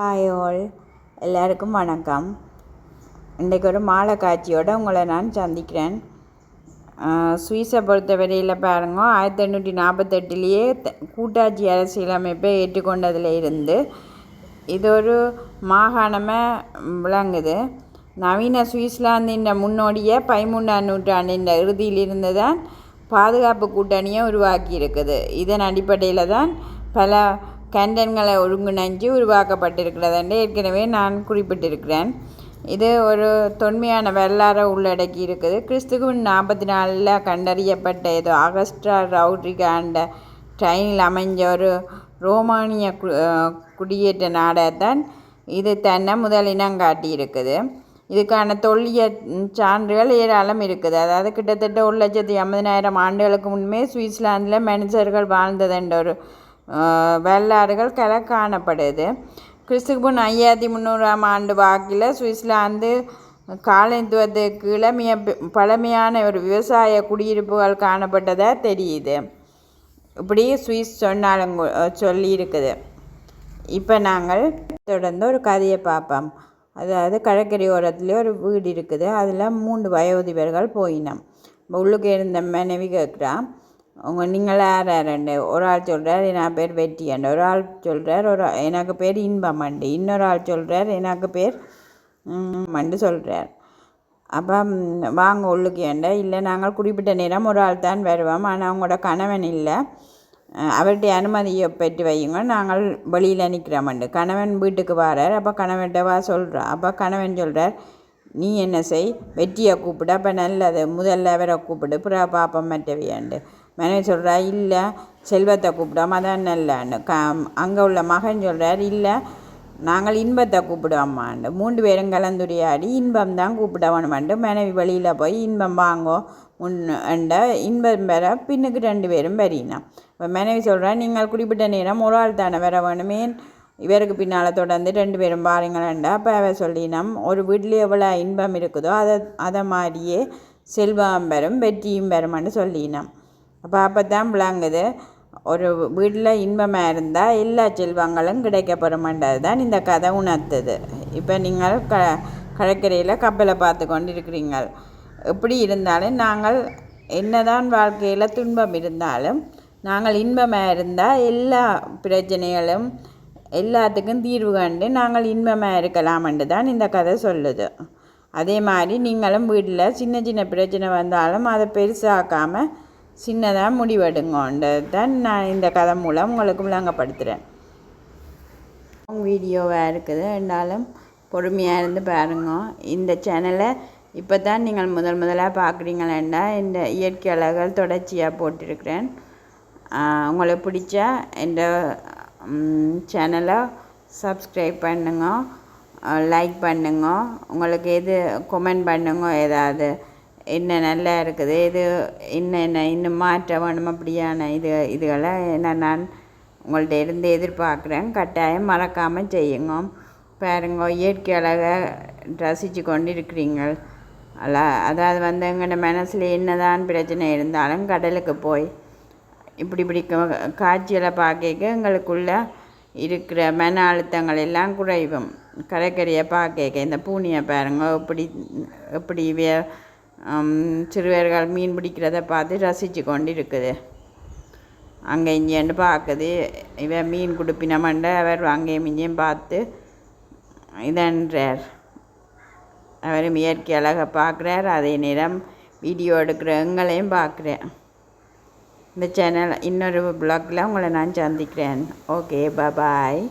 Hi all, எல்லாருக்கும் வணக்கம். இன்றைக்கு ஒரு மாலை காட்சியோடு உங்களை நான் சந்திக்கிறேன். சுவிஸை பொறுத்தவரையில் பாருங்க, 1848 கூட்டாட்சி அரசியலமைப்பை ஏற்றுக்கொண்டதில் இருந்து இது ஒரு மாகாணமாக விளங்குது. நவீன சுவிட்சர்லாந்தின் முன்னோடிய 13ஆம் நூற்றாண்டின் இறுதியிலிருந்து தான் பாதுகாப்பு கூட்டணியை உருவாக்கி இருக்குது. இதன் அடிப்படையில் தான் பல கேண்டன்களை ஒருங்கிணைஞ்சு உருவாக்கப்பட்டிருக்கிறது என்று ஏற்கனவே நான் குறிப்பிட்டிருக்கிறேன். இது ஒரு தொன்மையான வரலாறை உள்ளடக்கி இருக்குது. கிறிஸ்துவின் 44 கண்டறியப்பட்ட ஏதோ ஆகஸ்டா ரவுட்ரிகா என்ற ட்ரெயினில் அமைஞ்ச ஒரு ரோமானிய குடியேற்ற நாடாகத்தான் இது தன்னை முதல் இனம் காட்டியிருக்குது. இதுக்கான தொல்லிய சான்றுகள் ஏராளம் இருக்குது. அதாவது கிட்டத்தட்ட 1,50,000 ஆண்டுகளுக்கு முன்பே சுவிட்சர்லாந்தில் மனுஷர்கள் வாழ்ந்ததுன்ற ஒரு வரலாறுகள் காணப்படுது. கிறிஸ்துக்கு 5300ஆம் ஆண்டு வாக்கில் சுவிட்சர்லாந்து காலனித்துவத்துக்கு கீழே மிக பழமையான ஒரு விவசாய குடியிருப்புகள் காணப்பட்டதாக தெரியுது. இப்படி சுவிஸ் சொன்னாலும் சொல்லி இருக்குது. இப்போ நாங்கள் தொடர்ந்து ஒரு கதையை பார்ப்போம். அதாவது கடற்கரையோரத்துலேயே ஒரு வீடு இருக்குது. அதில் 3 வயோதிபர்கள் போயினோம். உள்ளுக்கு இருந்த மனைவி கேட்குறான், நீங்கள் யார்? ஒரு ஆள் சொல்கிறார் என் பேர் வெற்றியாண்டு, ஒரு ஆள் சொல்கிறார் எனக்கு பேர் இன்பமண்டு, இன்னொரு ஆள் சொல்கிறார் எனக்கு பேர் மண்டு சொல்கிறார். அப்போ வாங்க உள்ளுக்கேண்ட, இல்லை நாங்கள் குறிப்பிட்ட நேரம் ஒரு ஆள் தான் வருவோம், ஆனால் அவங்களோட கணவன் இல்லை, அவர்கிட்ட அனுமதியை பெற்று வையுங்க, நாங்கள் வெளியில் நிற்கிறோமண்டு. கணவன் வீட்டுக்கு வரார். அப்போ கணவன்கிட்ட வா சொல்கிறார். அப்போ கணவன் சொல்கிறார், நீ என்ன செய், வெற்றியை கூப்பிடு, அப்போ நல்லது, முதல்ல அவரை கூப்பிடு, பிறகு பாப்பம் மற்றவையாண்டு. மனைவி சொல்கிறா, இல்லை செல்வத்தை கூப்பிடாம அதான் நல்லாண்டு. அங்கே உள்ள மகன் சொல்கிறார், இல்லை நாங்கள் இன்பத்தை கூப்பிடுவோம்மாண்டு. 3 பேரும் கலந்துரையாடி இன்பம் தான் கூப்பிடணுமாண்டு. மனைவி வெளியில் போய் இன்பம் வாங்கோ முன்ன இன்பம் பெற பின்னுக்கு 2 பேரும் வரினா. இப்போ மனைவி சொல்கிறா, நீங்கள் குறிப்பிட்ட நேரம் ஒரு ஆள் தானே வர வேணுமே, இவருக்கு பின்னால் தொடர்ந்து 2 பேரும் பாருங்களேண்டா. அப்போ அவர் சொல்லினோம், ஒரு வீட்டில் எவ்வளோ இன்பம் இருக்குதோ அதை மாதிரியே செல்வம் பெறும் வெற்றியும் பெறும்னு சொல்லினோம். அப்போ தான் விளங்குது, ஒரு வீட்டில் இன்பமாக இருந்தால் எல்லா செல்வங்களும் கிடைக்கப்பெறுமென்றது தான் இந்த கதை உணர்த்துது. இப்போ நீங்கள் கடற்கரையில் கப்பலை பார்த்து கொண்டு இருக்கிறீங்கள். எப்படி இருந்தாலும் நாங்கள் என்னதான் வாழ்க்கையில் துன்பம் இருந்தாலும் நாங்கள் இன்பமாக இருந்தால் எல்லா பிரச்சனைகளும் எல்லாத்துக்கும் தீர்வு கண்டு நாங்கள் இன்பமாக இருக்கலாம்னு தான் இந்த கதை சொல்லுது. அதே மாதிரி நீங்களும் வீட்டில் சின்ன சின்ன பிரச்சனை வந்தாலும் அதை பெருசாக்காமல் சின்னதாக முடிவெடுங்கன்றது தான் நான் இந்த கதை மூலம் உங்களுக்கு விளங்கப்படுத்துகிறேன். வீடியோவாக இருக்குது, இருந்தாலும் பொறுமையாக இருந்து பாருங்க. இந்த சேனலை இப்போ தான் நீங்கள் முதலாக பார்க்குறீங்களேண்டா இந்த இயற்கை அழகுகள் தொடர்ச்சியாக போட்டிருக்கிறேன். உங்களுக்கு பிடிச்சா இந்த சேனலை சப்ஸ்கிரைப் பண்ணுங்க, லைக் பண்ணுங்க, உங்களுக்கு எது கமெண்ட் பண்ணுங்க, ஏதாவது என்ன நல்லா இருக்குது, இது என்ன இன்னும் மாற்ற வேணும் அப்படியான இதுகளை நான் உங்கள்கிட்ட இருந்து எதிர்பார்க்குறேன். கட்டாயம் மறக்காமல் செய்யுங்க. பாருங்க, இயற்கை அழகை ரசித்து கொண்டு இருக்கிறீங்க. அதாவது எங்கள் மனசில் என்னதான் பிரச்சனை இருந்தாலும் கடலுக்கு போய் இப்படி காட்சிகளை பார்க்க எங்களுக்குள்ள இருக்கிற மன அழுத்தங்கள் எல்லாம் குறைவும். கடற்கரையை பார்க்க இந்த பூனியை பாருங்க, எப்படி சிறுவர்கள் மீன் பிடிக்கிறத பார்த்து ரசித்து கொண்டு இருக்குது. அங்கே இங்கேன்னு பார்க்குது. இவன் மீன் கொடுப்பினமண்ட அவர் அங்கேயும் இங்கேயும் பார்த்து இதன்றார். அவரும் இயற்கை அழகை பார்க்குறார், அதே நேரம் வீடியோ எடுக்கிற எங்களையும் பார்க்குறேன். இந்த சேனல் இன்னொரு ப்ளாகில் உங்களை நான் சந்திக்கிறேன். ஓகே, பாய்.